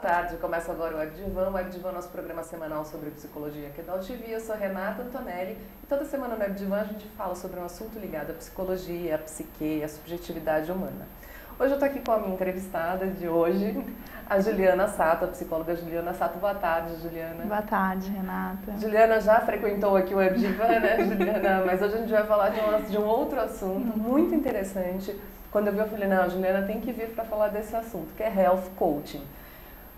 Boa tarde, começa agora o WebDivan. O WebDivan é nosso programa semanal sobre psicologia aqui da UTV. Eu sou Renata Antonelli e toda semana no WebDivan a gente fala sobre um assunto ligado à psicologia, à psique, à subjetividade humana. Hoje eu estou aqui com a minha entrevistada de hoje, a Juliana Sato, a psicóloga Juliana Sato. Boa tarde, Juliana. Boa tarde, Renata. Juliana já frequentou aqui o WebDivan, né, Juliana? Mas hoje a gente vai falar de um outro assunto muito interessante. Quando eu vi, eu falei, não, a Juliana tem que vir para falar desse assunto, que é Health Coaching.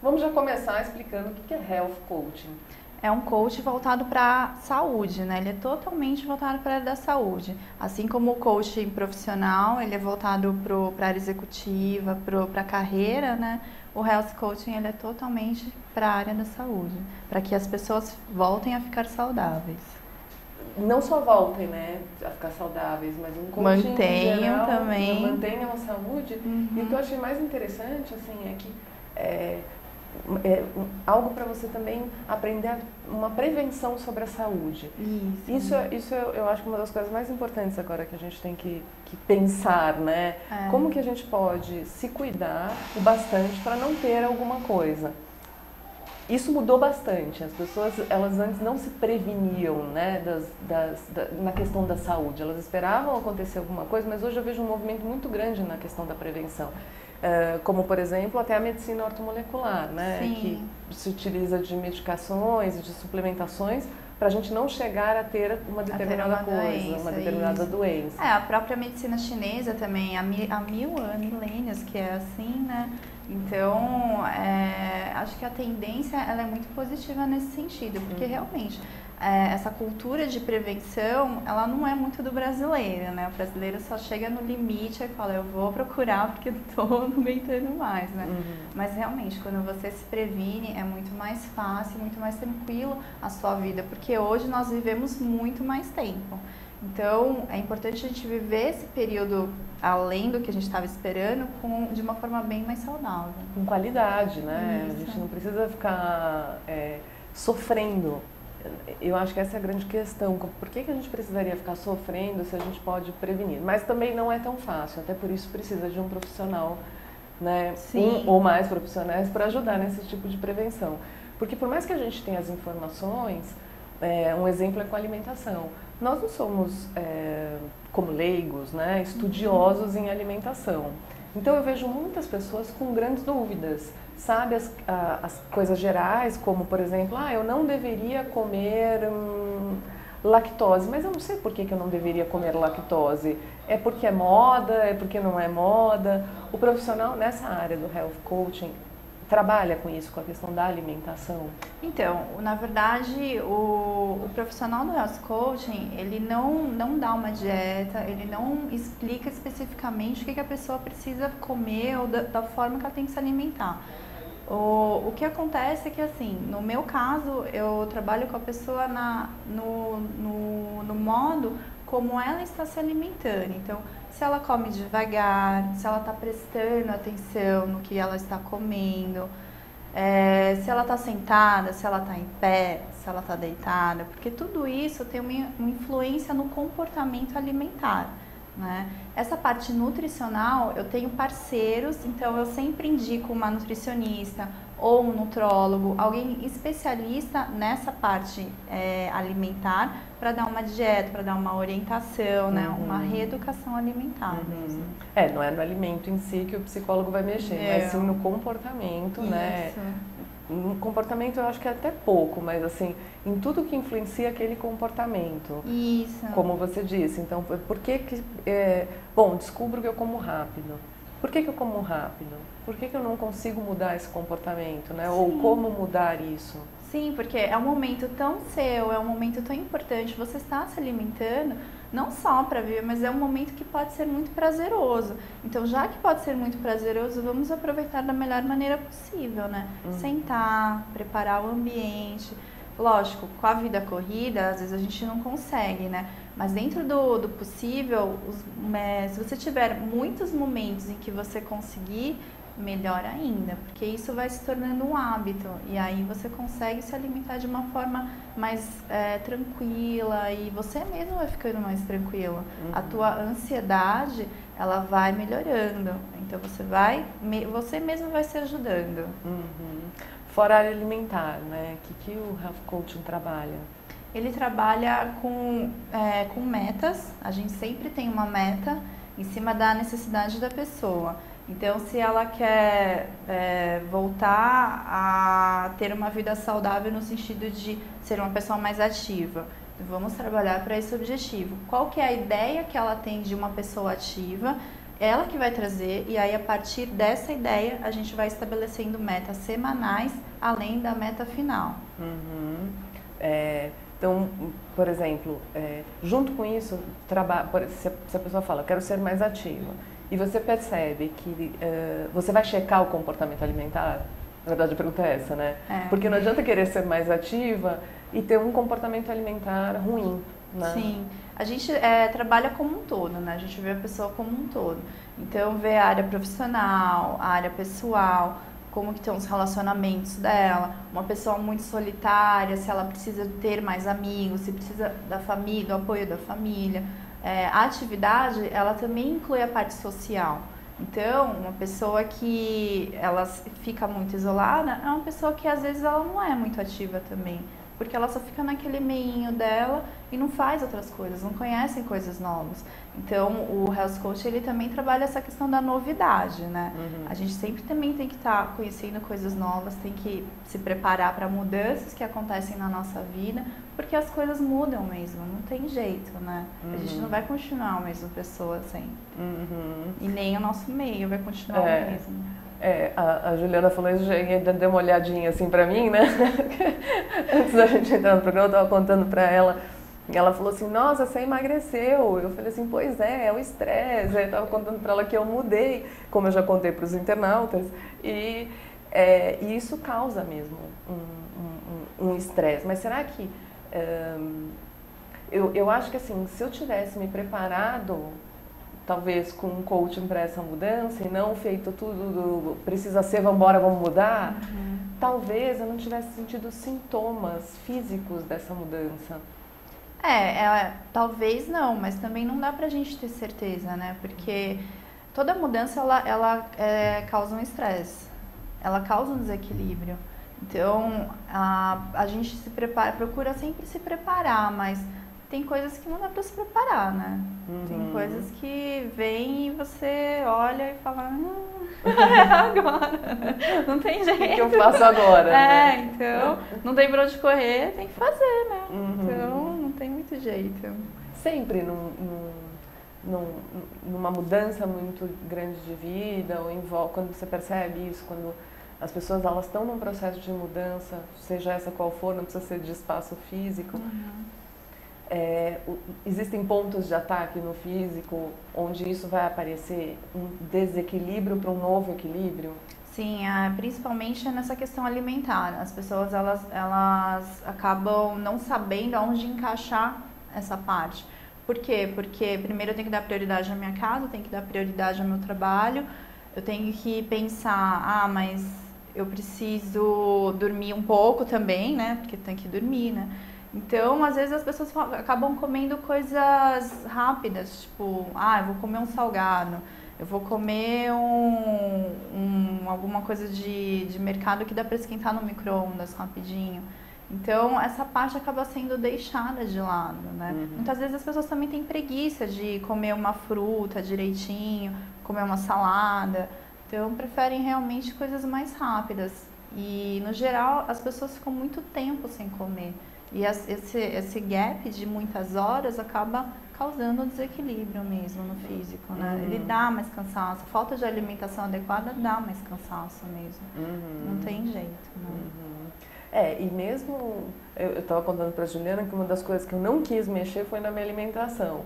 Vamos já começar explicando o que é Health Coaching. É um coach voltado para a saúde, né? Ele é totalmente voltado para a área da saúde. Assim como o coaching profissional, ele é voltado para a área executiva, para a carreira, né? O Health Coaching, ele é totalmente para a área da saúde, para que as pessoas voltem a ficar saudáveis. Não só voltem, né, a ficar saudáveis, mas um coaching mantenham em geral, também. Mantenham a saúde. E o que eu achei mais interessante, assim, é que algo para você também aprender uma prevenção sobre a saúde. Isso eu acho que é uma das coisas mais importantes agora que a gente tem que pensar, né? Como que a gente pode se cuidar o bastante para não ter alguma coisa. Isso mudou bastante. As pessoas, elas antes não se preveniam, né, na questão da saúde. Elas esperavam acontecer alguma coisa, mas hoje eu vejo um movimento muito grande na questão da prevenção. Como, por exemplo, até a medicina ortomolecular, né, que se utiliza de medicações e de suplementações para a gente não chegar a ter uma determinada coisa, uma determinada doença. A própria medicina chinesa também, há milênios que é assim, né? Então, acho que a tendência ela é muito positiva nesse sentido, porque realmente essa cultura de prevenção, ela não é muito do brasileiro, né? O brasileiro só chega no limite e fala, eu vou procurar porque estou não aguentando mais, né? Mas realmente, quando você se previne, é muito mais fácil, muito mais tranquilo a sua vida, porque hoje nós vivemos muito mais tempo. Então, é importante a gente viver esse período além do que a gente estava esperando de uma forma bem mais saudável. Com qualidade, né? Isso. A gente não precisa ficar sofrendo. Eu acho que essa é a grande questão. Por que a gente precisaria ficar sofrendo se a gente pode prevenir? Mas também não é tão fácil, até por isso precisa de um profissional, né? Um ou mais profissionais para ajudar nesse tipo de prevenção. Porque por mais que a gente tenha as informações, um exemplo é com a alimentação. Nós não somos, como leigos, né, estudiosos em alimentação. Então eu vejo muitas pessoas com grandes dúvidas. Sabe as coisas gerais, como por exemplo, eu não deveria comer lactose, mas eu não sei por que eu não deveria comer lactose. É porque é moda, é porque não é moda. O profissional nessa área do Health Coaching trabalha com isso, com a questão da alimentação? Então, na verdade, o profissional do Health Coaching, ele não dá uma dieta, ele não explica especificamente o que a pessoa precisa comer ou da forma que ela tem que se alimentar. O que acontece é que, assim, no meu caso, eu trabalho com a pessoa no modo como ela está se alimentando. Então, se ela come devagar, se ela está prestando atenção no que ela está comendo, se ela está sentada, se ela está em pé, se ela está deitada, porque tudo isso tem uma influência no comportamento alimentar, né? Essa parte nutricional, eu tenho parceiros, então eu sempre indico uma nutricionista ou um nutrólogo, alguém especialista nessa parte alimentar, para dar uma dieta, para dar uma orientação, né? Uma reeducação alimentar. Mesmo. Não é no alimento em si que o psicólogo vai mexer, mas sim no comportamento, né? No comportamento eu acho que é até pouco, mas assim, em tudo que influencia aquele comportamento. Isso. Como você disse. Então, por que descubro que eu como rápido. Por que eu como rápido? Por que eu não consigo mudar esse comportamento, né? Ou como mudar isso? Sim, porque é um momento tão seu, é um momento tão importante, você está se alimentando, não só para viver, mas é um momento que pode ser muito prazeroso. Então, já que pode ser muito prazeroso, vamos aproveitar da melhor maneira possível, né? Sentar, preparar o ambiente. Lógico, com a vida corrida, às vezes a gente não consegue, né? Mas dentro do possível, se você tiver muitos momentos em que você conseguir, melhor ainda, porque isso vai se tornando um hábito e aí você consegue se alimentar de uma forma mais tranquila e você mesmo vai ficando mais tranquilo. A tua ansiedade, ela vai melhorando, então você mesmo vai se ajudando. Fora a área alimentar, né? O que o Health Coaching trabalha? Ele trabalha com metas, a gente sempre tem uma meta em cima da necessidade da pessoa. Então, se ela quer voltar a ter uma vida saudável no sentido de ser uma pessoa mais ativa, vamos trabalhar para esse objetivo. Qual que é a ideia que ela tem de uma pessoa ativa? Ela que vai trazer, e aí a partir dessa ideia a gente vai estabelecendo metas semanais, além da meta final. Então, por exemplo, junto com isso, se a pessoa fala, eu quero ser mais ativa, e você percebe que você vai checar o comportamento alimentar, na verdade a pergunta é essa, né? Porque não adianta querer ser mais ativa e ter um comportamento alimentar ruim, né? Sim, a gente trabalha como um todo, né? A gente vê a pessoa como um todo. Então, vê a área profissional, a área pessoal, como que estão os relacionamentos dela, uma pessoa muito solitária, se ela precisa ter mais amigos, se precisa da família, do apoio da família. A atividade, ela também inclui a parte social. Então, uma pessoa que ela fica muito isolada é uma pessoa que às vezes ela não é muito ativa também, porque ela só fica naquele meinho dela e não faz outras coisas, não conhece coisas novas. Então, o Health Coach, ele também trabalha essa questão da novidade, né? A gente sempre também tem que estar conhecendo coisas novas, tem que se preparar para mudanças que acontecem na nossa vida, porque as coisas mudam mesmo, não tem jeito, né? A gente não vai continuar a mesma pessoa sempre. E nem o nosso meio vai continuar o mesmo. A Juliana falou isso, já deu uma olhadinha assim pra mim, né? Antes da gente entrar no programa, eu tava contando pra ela, e ela falou assim, nossa, você emagreceu. Eu falei assim, pois é o estresse. Eu tava contando pra ela que eu mudei, como eu já contei pros internautas, e isso causa mesmo um estresse. Mas será que... eu acho que assim, se eu tivesse me preparado talvez com um coaching para essa mudança e não feito tudo precisa ser, vamos embora, vamos mudar, talvez eu não tivesse sentido sintomas físicos dessa mudança. Talvez não, mas também não dá pra gente ter certeza, né? Porque toda mudança, ela causa um estresse, ela causa um desequilíbrio. Então, a gente procura sempre se preparar, mas tem coisas que não dá pra se preparar, né? Tem coisas que vêm e você olha e fala, agora, não tem jeito. O que eu faço agora? Né? Então, não tem pra onde correr, tem que fazer, né? Então, não tem muito jeito. Sempre numa mudança muito grande de vida, ou quando você percebe isso, quando as pessoas elas estão num processo de mudança, seja essa qual for, não precisa ser de espaço físico, existem pontos de ataque no físico onde isso vai aparecer um desequilíbrio para um novo equilíbrio? Sim, principalmente nessa questão alimentar. As pessoas elas acabam não sabendo aonde encaixar essa parte. Por quê? Porque primeiro eu tenho que dar prioridade à minha casa, eu tenho que dar prioridade ao meu trabalho, eu tenho que pensar, mas eu preciso dormir um pouco também, né? Porque tem que dormir, né? Então, às vezes as pessoas acabam comendo coisas rápidas, tipo, eu vou comer um salgado, eu vou comer alguma coisa de mercado que dá para esquentar no micro-ondas rapidinho. Então, essa parte acaba sendo deixada de lado, né? Muitas vezes as pessoas também têm preguiça de comer uma fruta direitinho, comer uma salada. Então, preferem realmente coisas mais rápidas. E, no geral, as pessoas ficam muito tempo sem comer. E esse gap de muitas horas acaba causando um desequilíbrio mesmo no físico, né? Ele dá mais cansaço. Falta de alimentação adequada dá mais cansaço mesmo. Não tem jeito, né? E mesmo... Eu estava contando para a Juliana que uma das coisas que eu não quis mexer foi na minha alimentação.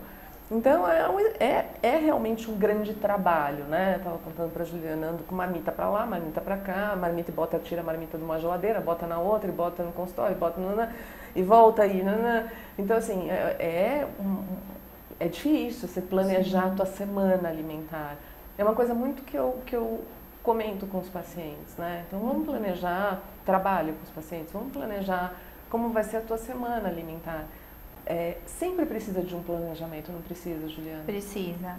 Então é realmente um grande trabalho, né? Estava contando para a Juliana, ando com marmita para lá, marmita para cá, marmita e bota, tira a marmita de uma geladeira, bota na outra, e bota no consultório, bota no... e volta aí. Então, assim, é difícil você planejar a tua semana alimentar. É uma coisa muito que eu comento com os pacientes, né? Então, vamos planejar, trabalho com os pacientes, vamos planejar como vai ser a tua semana alimentar. Sempre precisa de um planejamento, não precisa, Juliana?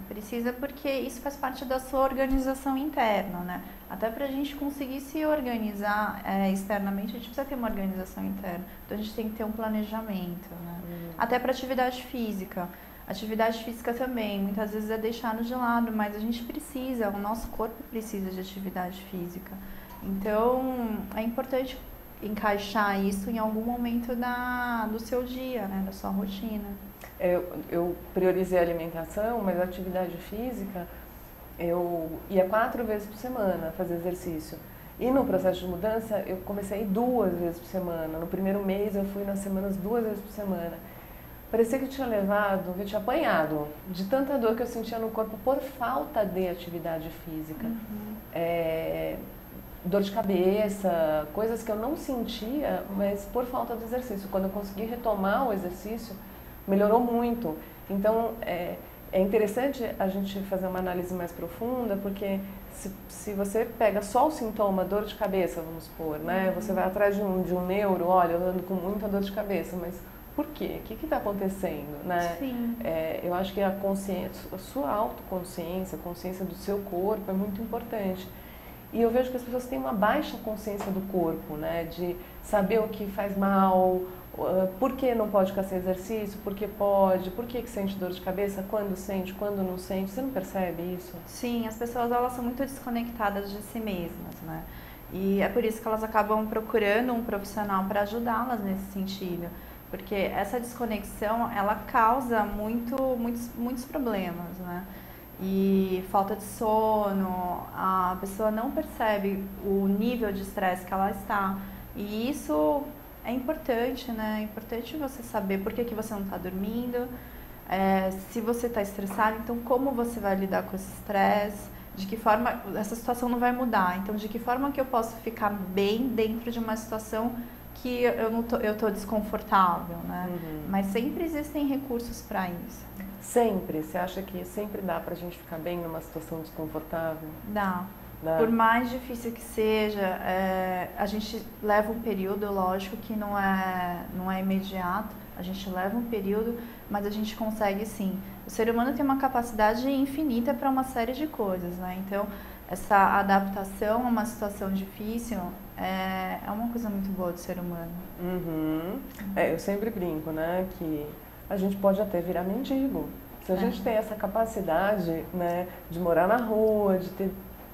Precisa porque isso faz parte da sua organização interna, né? Até para a gente conseguir se organizar externamente, a gente precisa ter uma organização interna. Então a gente tem que ter um planejamento, né? Até para atividade física. Atividade física também, muitas vezes é deixado de lado, mas a gente precisa, o nosso corpo precisa de atividade física. Então é importante encaixar isso em algum momento do seu dia, né, da sua rotina. Eu priorizei a alimentação, mas a atividade física, eu ia 4 vezes por semana fazer exercício. E no processo de mudança, eu comecei a ir 2 vezes por semana. No primeiro mês, eu fui nas semanas 2 vezes por semana. Parecia que eu tinha apanhado de tanta dor que eu sentia no corpo por falta de atividade física. Dor de cabeça, coisas que eu não sentia, mas por falta do exercício. Quando eu consegui retomar o exercício, melhorou muito. Então, é interessante a gente fazer uma análise mais profunda, porque se você pega só o sintoma dor de cabeça, vamos supor, né? Você vai atrás de um neuro, olha, eu ando com muita dor de cabeça, mas por quê? O que está acontecendo, né? Sim. Eu acho que a sua autoconsciência, a consciência do seu corpo é muito importante. E eu vejo que as pessoas têm uma baixa consciência do corpo, né? De saber o que faz mal, por que não pode fazer exercício, por que pode, por que sente dor de cabeça, quando sente, quando não sente. Você não percebe isso? Sim, as pessoas elas são muito desconectadas de si mesmas, né? E é por isso que elas acabam procurando um profissional para ajudá-las nesse sentido. Porque essa desconexão, ela causa muitos problemas, né? E falta de sono, a pessoa não percebe o nível de estresse que ela está. E isso é importante, né? É importante você saber por que você não está dormindo, se você está estressado, então como você vai lidar com esse estresse, de que forma essa situação não vai mudar. Então, de que forma que eu posso ficar bem dentro de uma situação que eu tô desconfortável, né? Mas sempre existem recursos para isso. Sempre? Você acha que sempre dá pra gente ficar bem numa situação desconfortável? Dá. Por mais difícil que seja, a gente leva um período, lógico que não é imediato, a gente leva um período, mas a gente consegue sim. O ser humano tem uma capacidade infinita para uma série de coisas, né? Então, essa adaptação a uma situação difícil é uma coisa muito boa do ser humano. Eu sempre brinco, né, que a gente pode até virar mendigo. Se a gente tem essa capacidade, né, de morar na rua, de ter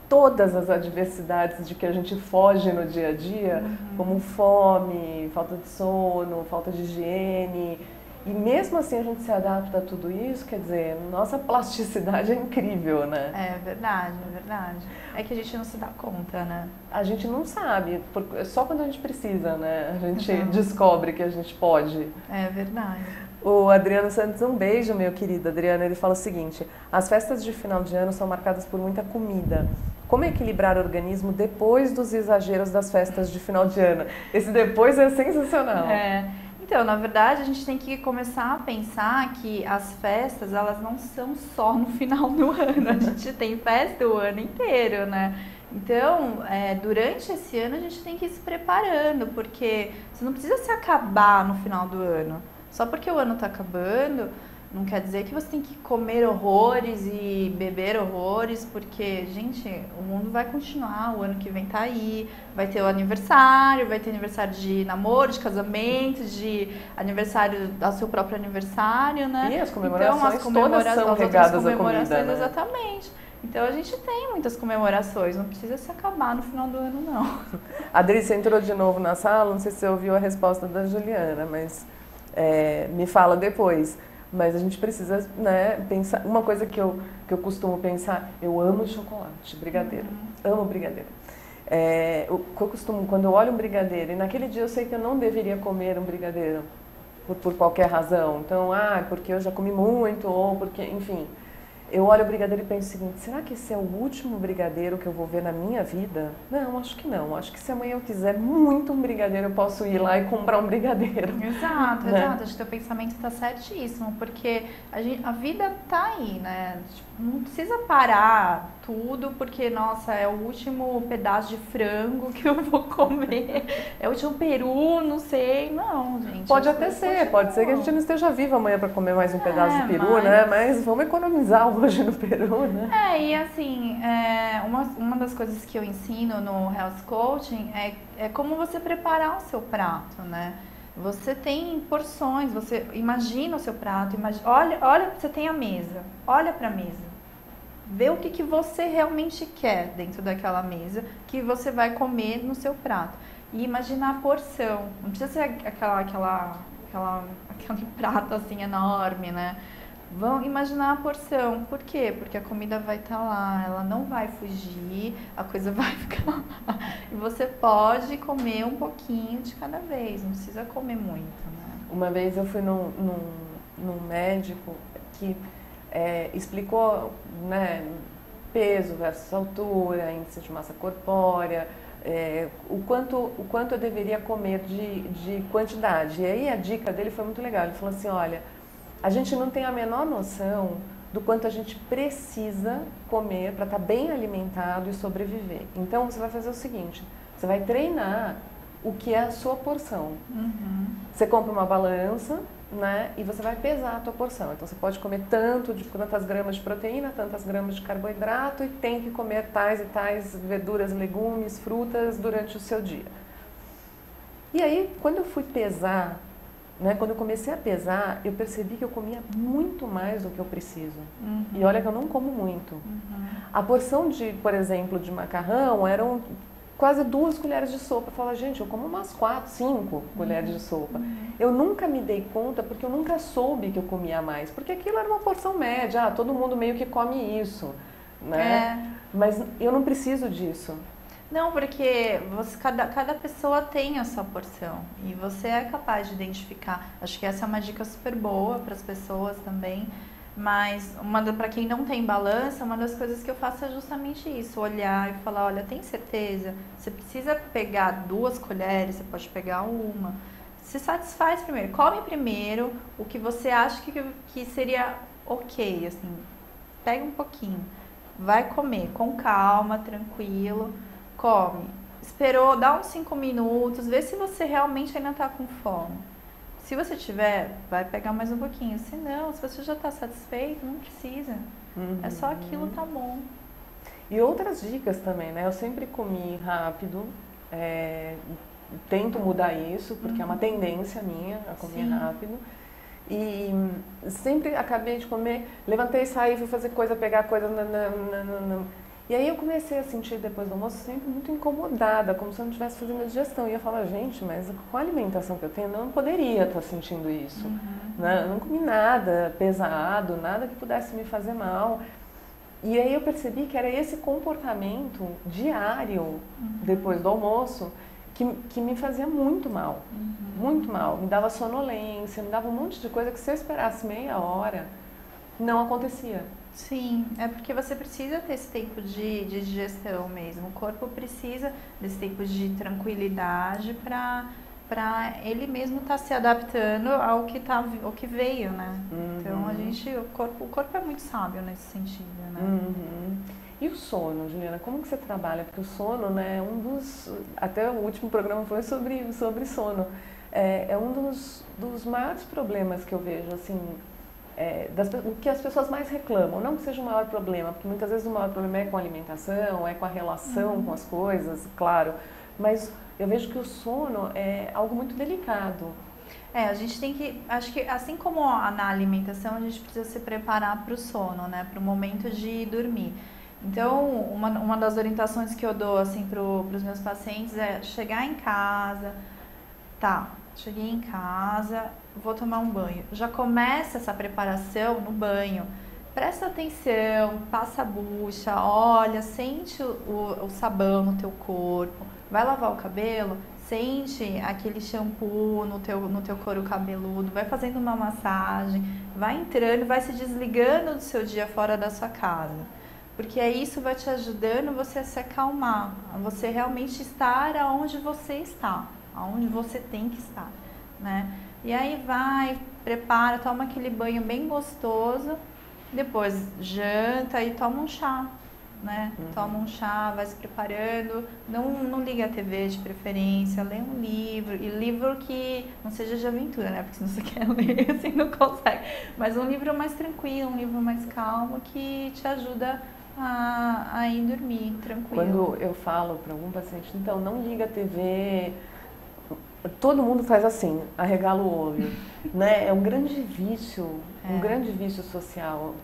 todas as adversidades de que a gente foge no dia a dia, como fome, falta de sono, falta de higiene, e mesmo assim a gente se adapta a tudo isso, quer dizer, nossa plasticidade é incrível, né? É verdade, é verdade. É que a gente não se dá conta, né? A gente não sabe, só quando a gente precisa, né? A gente descobre que a gente pode. É verdade. O Adriano Santos, um beijo, meu querido Adriano, ele fala o seguinte: as festas de final de ano são marcadas por muita comida. Como equilibrar o organismo depois dos exageros das festas de final de ano? Esse depois é sensacional. Então, na verdade, a gente tem que começar a pensar que as festas, elas não são só no final do ano. A gente tem festa o ano inteiro, né? Então, durante esse ano, a gente tem que ir se preparando, porque você não precisa se acabar no final do ano. Só porque o ano está acabando, não quer dizer que você tem que comer horrores e beber horrores, porque, gente, o mundo vai continuar, o ano que vem tá aí, vai ter aniversário de namoro, de casamento, de aniversário, do seu próprio aniversário, né? E as comemorações, então, todas são regadas à comida, né? Exatamente. Então a gente tem muitas comemorações, não precisa se acabar no final do ano, não. Adri, você entrou de novo na sala, não sei se você ouviu a resposta da Juliana, mas me fala depois. Mas a gente precisa, né, pensar. Uma coisa que eu costumo pensar, eu amo chocolate, brigadeiro, amo brigadeiro. Quando eu olho um brigadeiro, e naquele dia eu sei que eu não deveria comer um brigadeiro, por qualquer razão. Então, porque eu já comi muito, ou porque, enfim. Eu olho o brigadeiro e penso o seguinte, será que esse é o último brigadeiro que eu vou ver na minha vida? Não, acho que não. Acho que se amanhã eu quiser muito um brigadeiro, eu posso ir lá e comprar um brigadeiro. Exato, né? exato. Acho que teu pensamento está certíssimo, porque a vida tá aí, né? Tipo, não precisa parar tudo, porque, nossa, é o último pedaço de frango que eu vou comer, é o último peru, não sei. Não, gente. Pode até ser, pode ser que a gente não esteja viva amanhã para comer mais um pedaço de peru, né? Mas vamos economizar hoje no peru, né? E assim, uma das coisas que eu ensino no Health Coaching é como você preparar o seu prato, né? Você tem porções, você imagina o seu prato, olha, você tem a mesa, olha para a mesa. Vê o que você realmente quer dentro daquela mesa que você vai comer no seu prato. E imaginar a porção. Não precisa ser aquele prato assim enorme, né? Vão imaginar a porção. Por quê? Porque a comida vai estar lá, ela não vai fugir, a coisa vai ficar lá. E você pode comer um pouquinho de cada vez, não precisa comer muito, né? Uma vez eu fui num médico que explicou, né, peso versus altura, índice de massa corpórea, o quanto eu deveria comer de quantidade. E aí a dica dele foi muito legal. Ele falou assim, olha, a gente não tem a menor noção do quanto a gente precisa comer para estar bem alimentado e sobreviver. Então você vai fazer o seguinte, você vai treinar o que é a sua porção. Uhum. Você compra uma balança, né, e você vai pesar a tua porção. Então você pode comer tantas gramas de proteína, tantas gramas de carboidrato e tem que comer tais e tais verduras, legumes, frutas durante o seu dia. E aí, quando eu fui pesar, né, quando eu comecei a pesar, eu percebi que eu comia muito mais do que eu preciso. Uhum. E olha que eu não como muito. Uhum. A porção por exemplo, de macarrão eram quase 2 colheres de sopa. Eu falava, gente, eu como umas 4, 5 colheres de sopa. Eu nunca me dei conta porque eu nunca soube que eu comia mais. Porque aquilo era uma porção média, todo mundo meio que come isso, né? Mas eu não preciso disso. Não, porque cada pessoa tem a sua porção e você é capaz de identificar. Acho que essa é uma dica super boa para as pessoas também. Mas para quem não tem balança, uma das coisas que eu faço é justamente isso, olhar e falar, olha, tem certeza? Você precisa pegar 2 colheres, você pode pegar uma. Se satisfaz primeiro, come primeiro o que você acha que seria ok, assim, pega um pouquinho, vai comer com calma, tranquilo, come. Esperou, dá uns 5 minutos, vê se você realmente ainda está com fome. Se você tiver, vai pegar mais um pouquinho. Se não, se você já está satisfeito, não precisa. É só aquilo, tá bom. E outras dicas também, né? Eu sempre comi rápido, tento mudar isso, porque é uma tendência minha a comer rápido. E sempre acabei de comer, levantei, saí, fui fazer coisa, pegar coisa. E aí eu comecei a sentir depois do almoço sempre muito incomodada, como se eu não estivesse fazendo a digestão. E eu falava, gente, mas com a alimentação que eu tenho, eu não poderia estar sentindo isso. Né? Eu não comi nada pesado, nada que pudesse me fazer mal. E aí eu percebi que era esse comportamento diário, depois do almoço, que me fazia muito mal. Muito mal. Me dava sonolência, me dava um monte de coisa que se eu esperasse meia hora, não acontecia. Sim, é porque você precisa ter esse tempo de digestão mesmo. O corpo precisa desse tempo de tranquilidade para ele mesmo estar se adaptando ao que veio, né? Então o corpo é muito sábio nesse sentido, né? E o sono, Juliana, como que você trabalha? Porque o sono, né, até o último programa foi sobre sono. É um dos maiores problemas que eu vejo, assim, o que as pessoas mais reclamam, não que seja o maior problema, porque muitas vezes o maior problema é com a alimentação, é com a relação com as coisas, claro, mas eu vejo que o sono é algo muito delicado. A gente tem que, acho que assim como na alimentação, a gente precisa se preparar para o sono, né, para o momento de dormir. Então, uma das orientações que eu dou assim para os meus pacientes é chegar em casa, cheguei em casa, vou tomar um banho. Já começa essa preparação no banho. Presta atenção, passa a bucha, olha, sente o sabão no teu corpo. vai lavar o cabelo, sente aquele shampoo no teu couro cabeludo, vai fazendo uma massagem, vai entrando, vai se desligando do seu dia fora da sua casa. Porque isso vai te ajudando você a se acalmar, a você realmente estar aonde você está, aonde você tem que estar, né? E aí vai, prepara, toma aquele banho bem gostoso, depois janta e toma um chá, né? Toma um chá, vai se preparando, não liga a TV de preferência, lê um livro, e livro que não seja de aventura, né? Porque senão você quer ler, assim, não consegue. Mas um livro mais tranquilo, um livro mais calmo, que te ajuda a ir dormir tranquilo. Quando eu falo para algum paciente, então, não liga a TV, todo mundo faz assim, arregala o olho, né? É um grande vício, um grande vício social.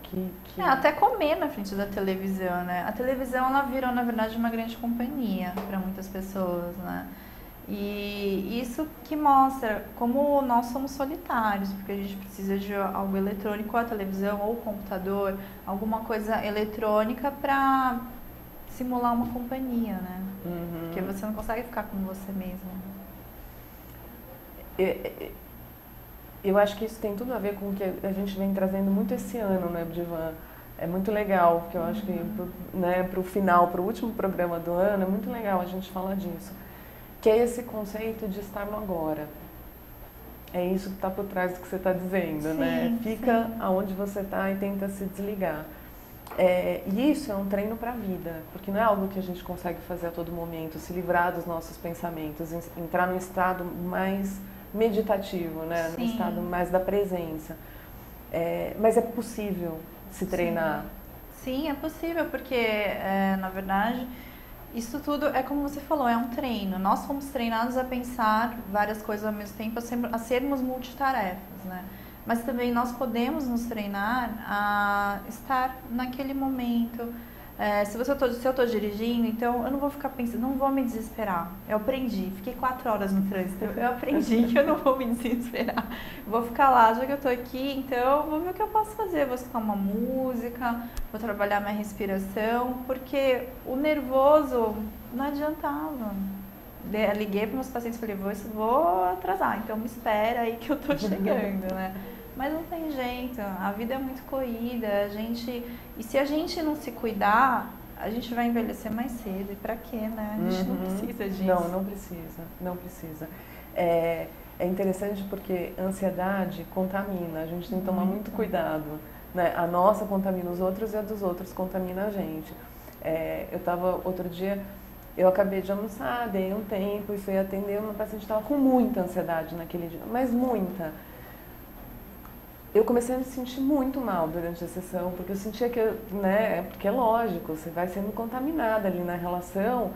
Até comer na frente da televisão, né? A televisão, ela virou, na verdade, uma grande companhia para muitas pessoas, né? E isso que mostra como nós somos solitários, porque a gente precisa de algo eletrônico, a televisão ou o computador, alguma coisa eletrônica para simular uma companhia, né? Porque você não consegue ficar com você mesmo. Eu acho que isso tem tudo a ver com o que a gente vem trazendo muito esse ano, né, Divan? É muito legal, porque eu acho que, né, para o final, para o último programa do ano, é muito legal a gente falar disso. Que é esse conceito de estar no agora. É isso que está por trás do que você está dizendo, sim, né? Fica sim. aonde você está e tenta se desligar. E isso é um treino para a vida, porque não é algo que a gente consegue fazer a todo momento, se livrar dos nossos pensamentos, entrar num estado mais meditativo, né? Num estado mais da presença. Mas é possível se treinar. Sim, é possível, porque, na verdade, isso tudo é como você falou, é um treino. Nós fomos treinados a pensar várias coisas ao mesmo tempo, a sermos multitarefas, né? Mas também nós podemos nos treinar a estar naquele momento. Se eu estou dirigindo, então eu não vou ficar pensando, não vou me desesperar. Eu aprendi, fiquei 4 horas no trânsito, eu aprendi que eu não vou me desesperar. Vou ficar lá, já que eu estou aqui, então vou ver o que eu posso fazer. Vou escutar uma música, vou trabalhar minha respiração, porque o nervoso não adiantava. Liguei para meus pacientes e falei, vou atrasar, então me espera aí que eu estou chegando, né? Mas não tem jeito, a vida é muito corrida, e se a gente não se cuidar, a gente vai envelhecer mais cedo, e pra quê, né? A gente não precisa disso. Não precisa. É interessante porque ansiedade contamina, a gente tem que tomar muito cuidado, né? A nossa contamina os outros e a dos outros contamina a gente. Outro dia, eu acabei de almoçar, dei um tempo e fui atender uma paciente que estava com muita ansiedade naquele dia, mas muita. Eu comecei a me sentir muito mal durante a sessão, porque eu sentia que, né, porque é lógico, você vai sendo contaminada ali na relação,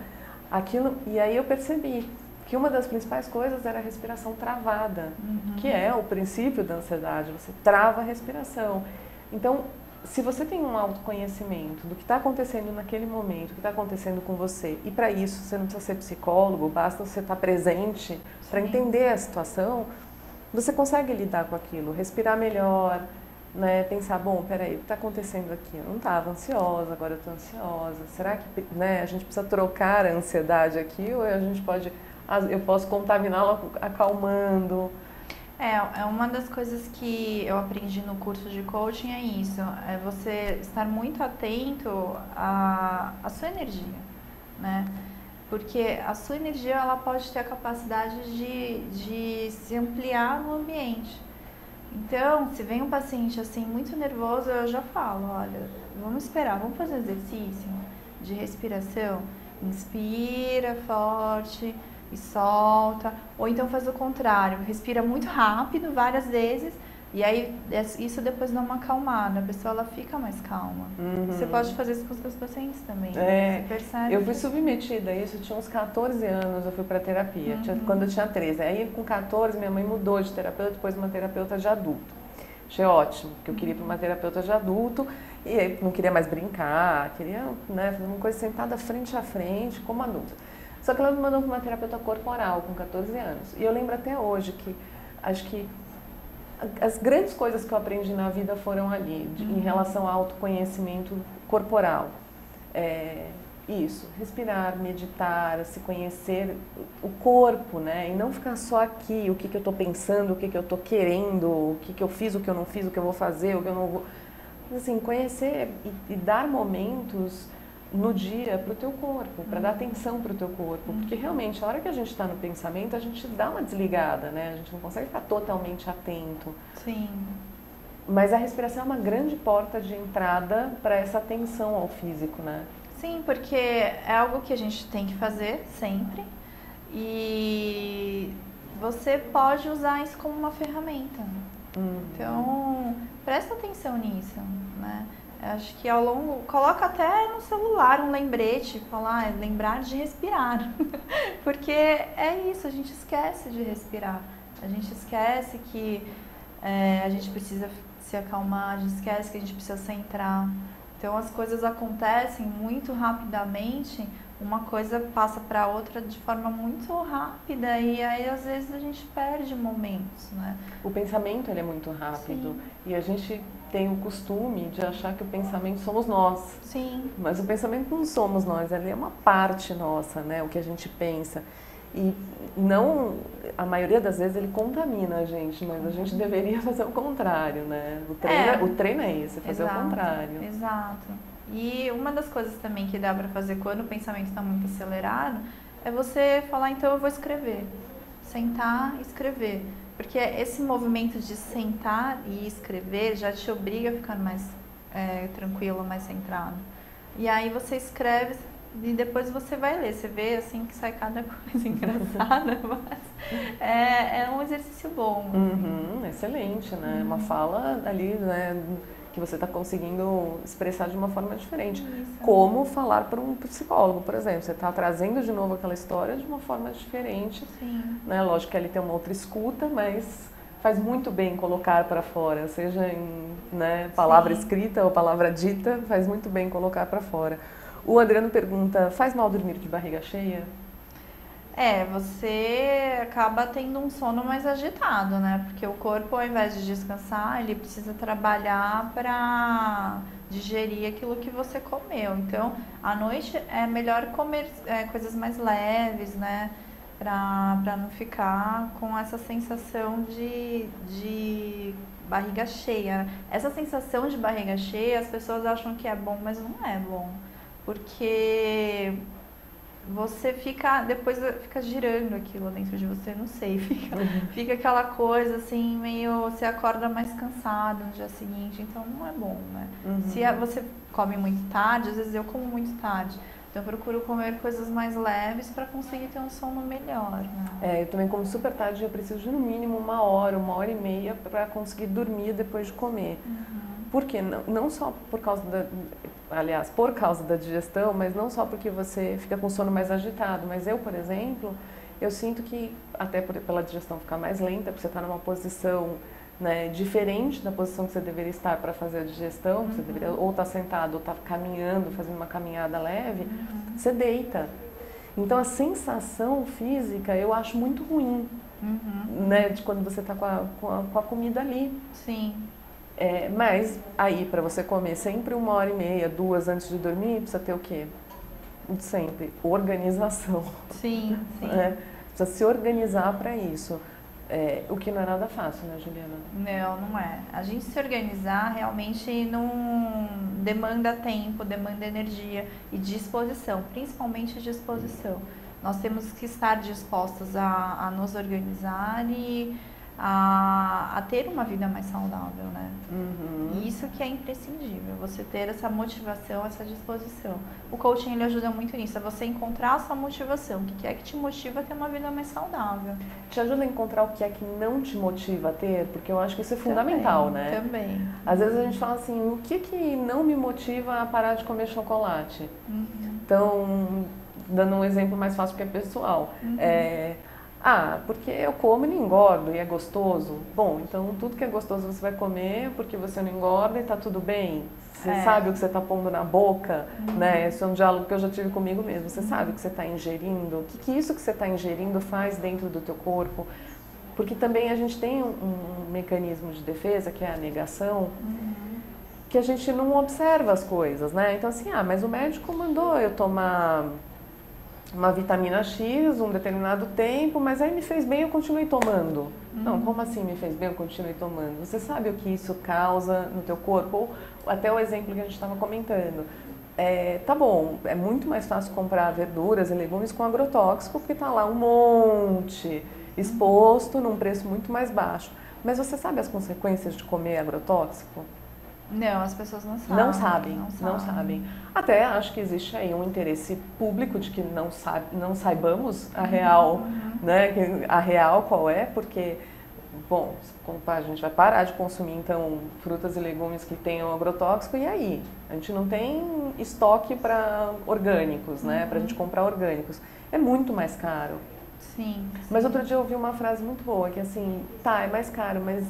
e aí eu percebi que uma das principais coisas era a respiração travada, que é o princípio da ansiedade, você trava a respiração. Então, se você tem um autoconhecimento do que está acontecendo naquele momento, o que está acontecendo com você, e para isso você não precisa ser psicólogo, basta você estar presente para entender a situação, você consegue lidar com aquilo, respirar melhor, né? Pensar, bom, peraí, o que está acontecendo aqui? Eu não estava ansiosa, agora eu estou ansiosa. Será que, né, a gente precisa trocar a ansiedade aqui ou eu posso contaminá-la acalmando? É uma das coisas que eu aprendi no curso de coaching, é isso, é você estar muito atento à sua energia, né? Porque a sua energia, ela pode ter a capacidade de se ampliar no ambiente. Então, se vem um paciente assim muito nervoso, eu já falo, olha, vamos esperar, vamos fazer um exercício de respiração. Inspira forte e solta. Ou então faz o contrário, respira muito rápido várias vezes. E aí, isso depois dá uma acalmada, a pessoa ela fica mais calma. Você pode fazer isso com os seus pacientes também. Você percebe? Eu fui submetida a isso, eu tinha uns 14 anos, eu fui para terapia, quando eu tinha 13. Aí, com 14, minha mãe mudou de terapeuta, depois uma terapeuta de adulto. Achei ótimo, porque eu queria ir para uma terapeuta de adulto, e aí não queria mais brincar, queria, né, fazer uma coisa sentada frente a frente, como adulto. Só que ela me mandou para uma terapeuta corporal, com 14 anos. E eu lembro até hoje que, acho que as grandes coisas que eu aprendi na vida foram ali, em relação ao autoconhecimento corporal. Isso, respirar, meditar, se conhecer o corpo, né? E não ficar só aqui, o que eu estou pensando, o que eu estou querendo, o que eu fiz, o que eu não fiz, o que eu vou fazer, o que eu não vou... Assim, conhecer e dar momentos no dia para o teu corpo, para dar atenção para o teu corpo. Porque realmente, a hora que a gente está no pensamento, a gente dá uma desligada, né? A gente não consegue ficar totalmente atento. Sim. Mas a respiração é uma grande porta de entrada para essa atenção ao físico, né? Sim, porque é algo que a gente tem que fazer sempre e você pode usar isso como uma ferramenta. Então, presta atenção nisso, né? Acho que ao longo, coloca até no celular um lembrete, falar, lembrar de respirar, porque é isso, a gente esquece de respirar, a gente esquece que a gente precisa se acalmar, a gente esquece que a gente precisa centrar. Então as coisas acontecem muito rapidamente, uma coisa passa para outra de forma muito rápida e aí às vezes a gente perde momentos, né? O pensamento ele é muito rápido. Sim. E a gente tem o costume de achar que o pensamento somos nós. Sim. Mas o pensamento não somos nós, ele é uma parte nossa, né? O que a gente pensa. E não, a maioria das vezes ele contamina a gente, mas a gente deveria fazer o contrário, né? O treino é esse, fazer o contrário. Exato. E uma das coisas também que dá para fazer quando o pensamento está muito acelerado é você falar, então eu vou escrever. Sentar e escrever. Porque esse movimento de sentar e escrever já te obriga a ficar mais tranquilo, mais centrado. E aí você escreve e depois você vai ler. Você vê assim que sai cada coisa engraçada, mas é um exercício bom. Assim. Excelente, né? Uma fala ali, né? Que você está conseguindo expressar de uma forma diferente. Isso. Como falar para um psicólogo, por exemplo. Você está trazendo de novo aquela história de uma forma diferente. Sim. Né? Lógico que ali tem uma outra escuta, mas faz muito bem colocar para fora, seja em palavra escrita ou palavra dita, faz muito bem colocar para fora. O Adriano pergunta, faz mal dormir de barriga cheia? Você acaba tendo um sono mais agitado, né? Porque o corpo, ao invés de descansar, ele precisa trabalhar para digerir aquilo que você comeu. Então, à noite é melhor comer coisas mais leves, né? Para não ficar com essa sensação de barriga cheia. Essa sensação de barriga cheia, as pessoas acham que é bom, mas não é bom. Porque você depois fica girando aquilo dentro de você, não sei, fica aquela coisa assim, meio, você acorda mais cansado no dia seguinte, então não é bom, né? Se você come muito tarde, às vezes eu como muito tarde, então eu procuro comer coisas mais leves para conseguir ter um sono melhor, né? Eu também como super tarde, eu preciso de no mínimo 1 hora, 1 hora e meia para conseguir dormir depois de comer. Porque não só por causa por causa da digestão, mas não só porque você fica com o sono mais agitado, mas eu, por exemplo, eu sinto que até pela digestão ficar mais lenta, porque você está numa posição, né, diferente da posição que você deveria estar para fazer a digestão, você deveria ou estar sentado ou estar caminhando, fazendo uma caminhada leve, você deita. Então a sensação física eu acho muito ruim, né, de quando você está com a comida ali. Sim. Mas aí para você comer sempre 1 hora e meia, 2 antes de dormir, precisa ter o quê? Sempre, organização. Sim, sim. Precisa se organizar para isso. O que não é nada fácil, né, Juliana? Não é. A gente se organizar realmente não demanda tempo, demanda energia e disposição, principalmente disposição. Nós temos que estar dispostas a nos organizar e a ter uma vida mais saudável, né? E isso que é imprescindível, você ter essa motivação, essa disposição. O coaching ele ajuda muito nisso, é você encontrar a sua motivação, o que é que te motiva a ter uma vida mais saudável. Te ajuda a encontrar o que é que não te motiva a ter, porque eu acho que isso é fundamental, né? Também. Às vezes a gente fala assim, o que não me motiva a parar de comer chocolate? Então, dando um exemplo mais fácil que é pessoal, porque eu como e não engordo e é gostoso. Bom, então tudo que é gostoso você vai comer porque você não engorda e tá tudo bem. Você sabe o que você tá pondo na boca, né? Esse é um diálogo que eu já tive comigo mesmo. Você sabe o que você tá ingerindo? O que isso que você tá ingerindo faz dentro do teu corpo? Porque também a gente tem um mecanismo de defesa, que é a negação, que que a gente não observa as coisas, né? Então assim, mas o médico mandou eu tomar uma vitamina X um determinado tempo, mas aí me fez bem, eu continuei tomando. Não, como assim me fez bem, eu continuei tomando? Você sabe o que isso causa no teu corpo? Ou até o exemplo que a gente estava comentando. Tá bom, é muito mais fácil comprar verduras e legumes com agrotóxico, porque está lá um monte exposto num preço muito mais baixo. Mas você sabe as consequências de comer agrotóxico? Não, as pessoas não sabem. Não sabem. Até acho que existe aí um interesse público de que não saibamos a real, né? A real qual é, porque, bom, a gente vai parar de consumir então frutas e legumes que tenham agrotóxico, e aí? A gente não tem estoque para orgânicos, né? Para a gente comprar orgânicos. É muito mais caro. Sim. Mas outro dia eu ouvi uma frase muito boa, que assim, é mais caro, mas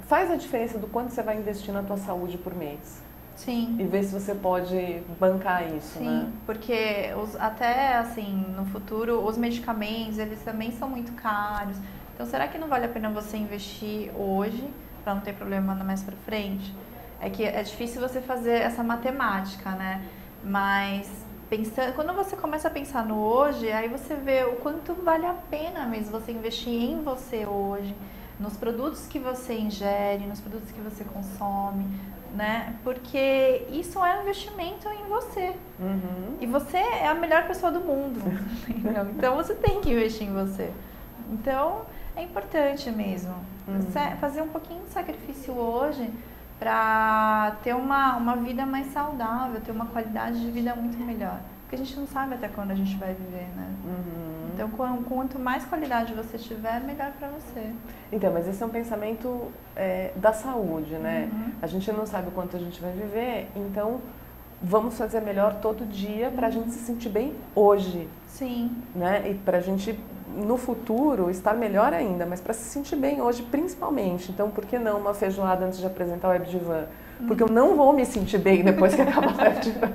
faz a diferença do quanto você vai investir na tua saúde por mês. Sim. E ver se você pode bancar isso, né? Sim, porque até assim, no futuro, os medicamentos, eles também são muito caros. Então, será que não vale a pena você investir hoje, para não ter problema mais para frente? É que é difícil você fazer essa matemática, né? Mas quando você começa a pensar no hoje, aí você vê o quanto vale a pena mesmo você investir em você hoje, nos produtos que você ingere, nos produtos que você consome, né? Porque isso é um investimento em você. E você é a melhor pessoa do mundo. Então você tem que investir em você. Então é importante mesmo fazer um pouquinho de sacrifício hoje para ter uma vida mais saudável, ter uma qualidade de vida muito melhor. Porque a gente não sabe até quando a gente vai viver, né? Então, quanto mais qualidade você tiver, melhor para você. Então, mas esse é um pensamento da saúde, né? A gente não sabe o quanto a gente vai viver, então vamos fazer melhor todo dia para a gente se sentir bem hoje. Sim. Né? E para a gente, no futuro, estar melhor ainda, mas para se sentir bem hoje, principalmente. Então, por que não uma feijoada antes de apresentar o Webdivan? Porque eu não vou me sentir bem depois que acabar o Webdivan,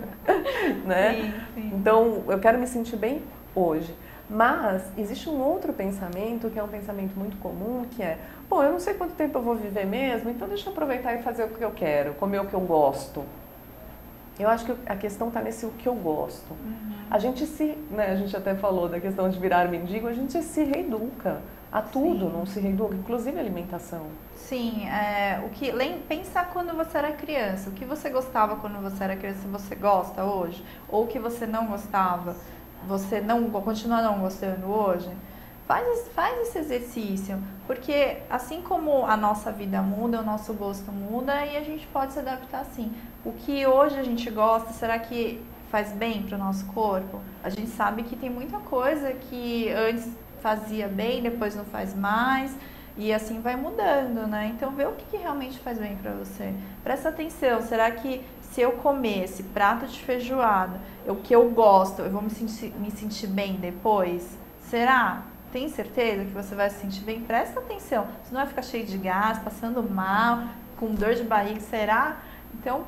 né? Sim. Então, eu quero me sentir bem hoje. Mas existe um outro pensamento, que é um pensamento muito comum, que é, bom, eu não sei quanto tempo eu vou viver mesmo, então deixa eu aproveitar e fazer o que eu quero, comer o que eu gosto. Eu acho que a questão está nesse o que eu gosto. A gente a gente até falou da questão de virar mendigo, a gente se reeduca a tudo, não se reeduca, inclusive a alimentação. Sim, pensa quando você era criança, o que você gostava quando você era criança, você gosta hoje? Ou o que você não gostava, você continua não gostando hoje? Faz esse exercício, porque assim como a nossa vida muda, o nosso gosto muda e a gente pode se adaptar assim. O que hoje a gente gosta, será que faz bem para o nosso corpo? A gente sabe que tem muita coisa que antes fazia bem, depois não faz mais e assim vai mudando, né? Então vê o que realmente faz bem para você. Presta atenção, será que se eu comer esse prato de feijoada, o que eu gosto, eu vou me sentir bem depois? Será? Tem certeza que você vai se sentir bem? Presta atenção, você não vai ficar cheio de gás, passando mal, com dor de barriga, será? Então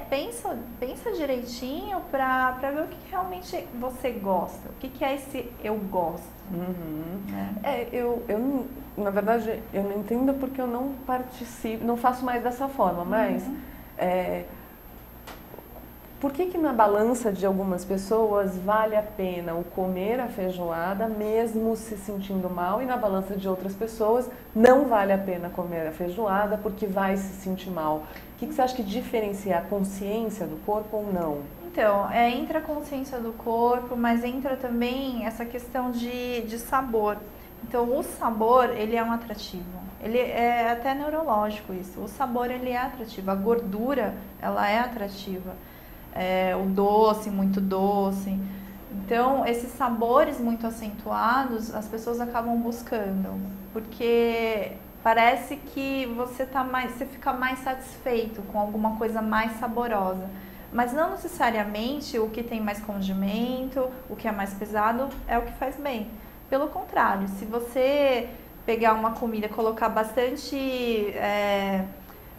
pensa direitinho para ver o que realmente você gosta, o que é esse eu gosto. Eu na verdade, eu não entendo porque eu não participo, não faço mais dessa forma, mas por que na balança de algumas pessoas vale a pena o comer a feijoada mesmo se sentindo mal e na balança de outras pessoas não vale a pena comer a feijoada porque vai se sentir mal? O que você acha que diferencia a consciência do corpo ou não? Então, entra a consciência do corpo, mas entra também essa questão de sabor. Então, o sabor, ele é um atrativo. Ele é até neurológico isso. O sabor, ele é atrativo. A gordura, ela é atrativa. O doce, muito doce. Então, esses sabores muito acentuados, as pessoas acabam buscando, porque parece que você fica mais satisfeito com alguma coisa mais saborosa. Mas não necessariamente o que tem mais condimento, o que é mais pesado, é o que faz bem. Pelo contrário, se você pegar uma comida, colocar bastante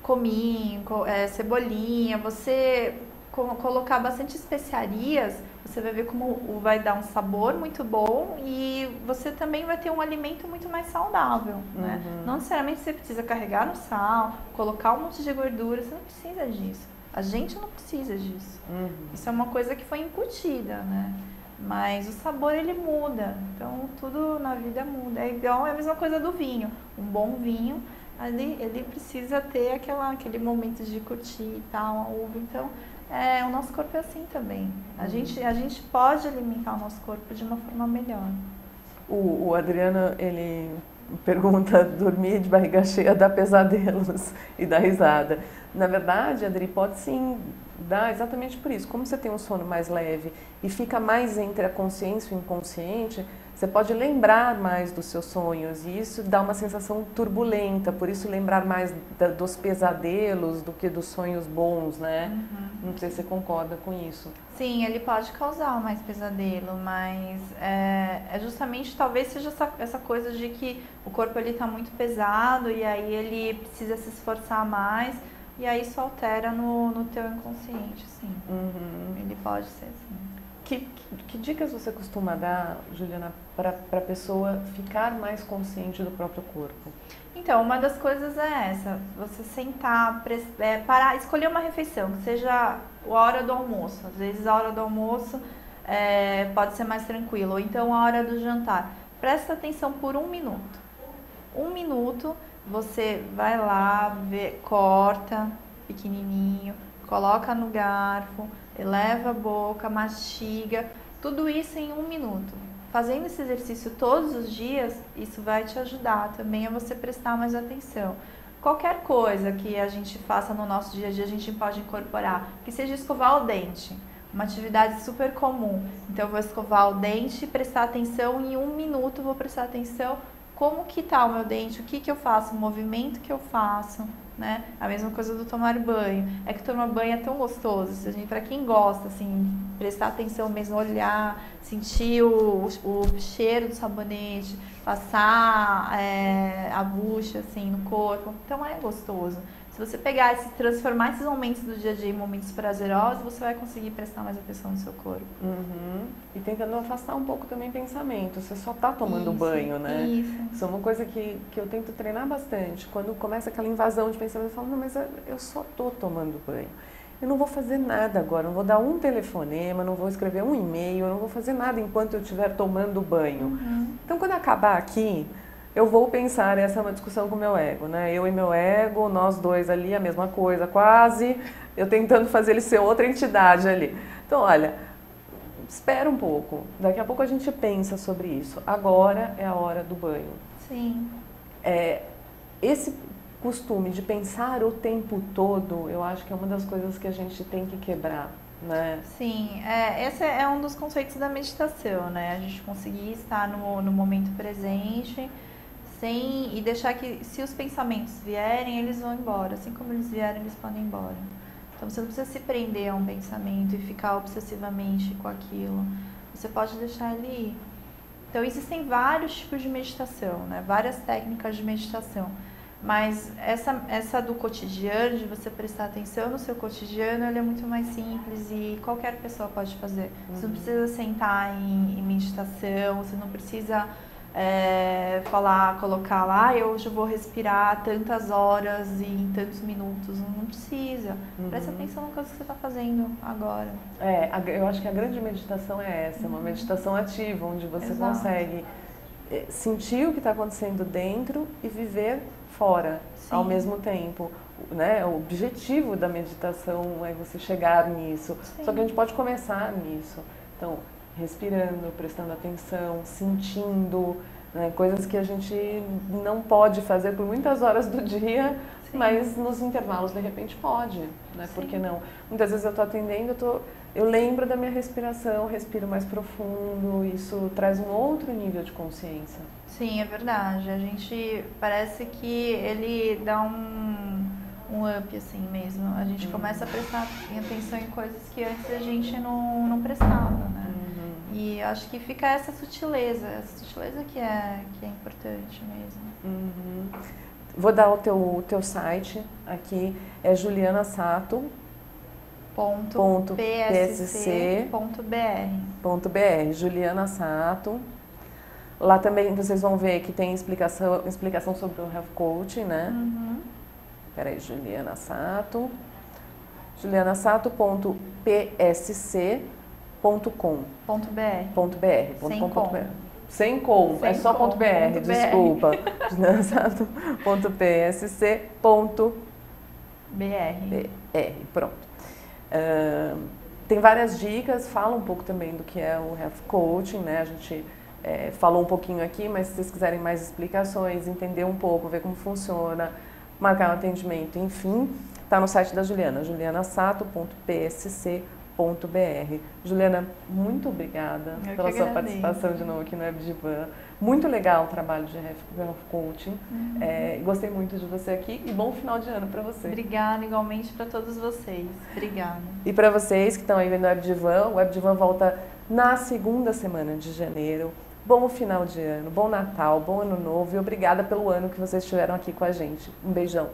cominho, cebolinha, você colocar bastante especiarias, você vai ver como vai dar um sabor muito bom e você também vai ter um alimento muito mais saudável, né? Não necessariamente você precisa carregar no sal, colocar um monte de gordura, você não precisa disso. A gente não precisa disso. Isso é uma coisa que foi incutida, né? Mas o sabor ele muda, então tudo na vida muda. É igual a mesma coisa do vinho. Um bom vinho, ele precisa ter aquele momento de curtir e tal, a uva. Então, o nosso corpo é assim também. A gente pode alimentar o nosso corpo de uma forma melhor. O Adriano, ele pergunta, dormir de barriga cheia dá pesadelos e dá risada. Na verdade, Adri, pode sim dar exatamente por isso. Como você tem um sono mais leve e fica mais entre a consciência e o inconsciente, você pode lembrar mais dos seus sonhos e isso dá uma sensação turbulenta, por isso lembrar mais dos pesadelos do que dos sonhos bons, né? Não sei se você concorda com isso. Sim, ele pode causar mais pesadelo, mas é justamente, talvez seja essa coisa de que o corpo ele está muito pesado e aí ele precisa se esforçar mais e aí isso altera no teu inconsciente, sim. Ele pode ser assim. Que dicas você costuma dar, Juliana, para a pessoa ficar mais consciente do próprio corpo? Então, uma das coisas é essa, você sentar, parar, escolher uma refeição, que seja a hora do almoço. Às vezes a hora do almoço pode ser mais tranquilo, ou então a hora do jantar. Presta atenção por 1 minuto. 1 minuto, você vai lá, corta pequenininho, coloca no garfo, eleva a boca, mastiga, tudo isso em 1 minuto. Fazendo esse exercício todos os dias, isso vai te ajudar também a você prestar mais atenção. Qualquer coisa que a gente faça no nosso dia a dia, a gente pode incorporar, que seja escovar o dente, uma atividade super comum. Então, eu vou escovar o dente, prestar atenção, em 1 minuto vou prestar atenção como que tá o meu dente, o que que eu faço, o movimento que eu faço, né? A mesma coisa do tomar banho. É que tomar banho é tão gostoso, para quem gosta, assim, prestar atenção mesmo, olhar, sentir o cheiro do sabonete, passar a bucha, assim, no corpo. Então é gostoso. Se você pegar e transformar esses momentos do dia a dia em momentos prazerosos, você vai conseguir prestar mais atenção no seu corpo. E tentando afastar um pouco também pensamento. Você só está tomando banho, né? Isso é uma coisa que eu tento treinar bastante. Quando começa aquela invasão de pensamento, eu falo, não, mas eu só estou tomando banho. Eu não vou fazer nada agora, não vou dar um telefonema, não vou escrever um e-mail, eu não vou fazer nada enquanto eu estiver tomando banho. Então, quando acabar aqui, eu vou pensar, essa é uma discussão com o meu ego, né? Eu e meu ego, nós dois ali, a mesma coisa, quase, eu tentando fazer ele ser outra entidade ali. Então, olha, espera um pouco, daqui a pouco a gente pensa sobre isso. Agora é a hora do banho. Sim. Esse costume de pensar o tempo todo, eu acho que é uma das coisas que a gente tem que quebrar, né? Sim, esse é um dos conceitos da meditação, né? A gente conseguir estar no momento presente e deixar que, se os pensamentos vierem, eles vão embora. Assim como eles vierem, eles podem ir embora. Então, você não precisa se prender a um pensamento e ficar obsessivamente com aquilo. Você pode deixar ele ir. Então, existem vários tipos de meditação, né? Várias técnicas de meditação. Mas essa do cotidiano, de você prestar atenção no seu cotidiano, ela é muito mais simples e qualquer pessoa pode fazer. Você não precisa sentar em meditação, você não precisa colocar lá, eu hoje vou respirar tantas horas e em tantos minutos. Não precisa. Presta atenção na coisa que você está fazendo agora. Eu acho que a grande meditação é essa, uma meditação ativa, onde você consegue sentir o que está acontecendo dentro e viver fora. Sim. Ao mesmo tempo, né? O objetivo da meditação é você chegar nisso. Sim. Só que a gente pode começar nisso. Então, respirando, prestando atenção, sentindo, né? Coisas que a gente não pode fazer por muitas horas do dia, sim, mas nos intervalos de repente pode, né? Por que não? Muitas vezes eu estou atendendo, eu lembro da minha respiração, respiro mais profundo, isso traz um outro nível de consciência. Sim, é verdade. A gente parece que ele dá um up assim mesmo. A gente começa a prestar atenção em coisas que antes a gente não prestava, né? E acho que fica essa sutileza que é importante mesmo. Vou dar o teu site aqui, é Juliana Sato, .psc.br. Juliana Sato. Lá também vocês vão ver que tem explicação sobre o Health Coaching, né? Peraí, Juliana Sato. julianasato.psc.com. Sem com, é só ponto .br, desculpa. julianasato.psc.br. Pronto. Tem várias dicas, fala um pouco também do que é o Health Coaching, né? A gente falou um pouquinho aqui, mas se vocês quiserem mais explicações, entender um pouco, ver como funciona, marcar um atendimento, enfim, está no site da Juliana, julianasato.psc.br. Juliana, muito obrigada pela sua participação de novo aqui no WebDivan. Muito legal o trabalho de Health Coaching. Gostei muito de você aqui e bom final de ano para você. Obrigada, igualmente para todos vocês. Obrigada. E para vocês que estão aí vendo o WebDivan volta na segunda semana de janeiro. Bom final de ano, bom Natal, bom Ano Novo e obrigada pelo ano que vocês estiveram aqui com a gente. Um beijão.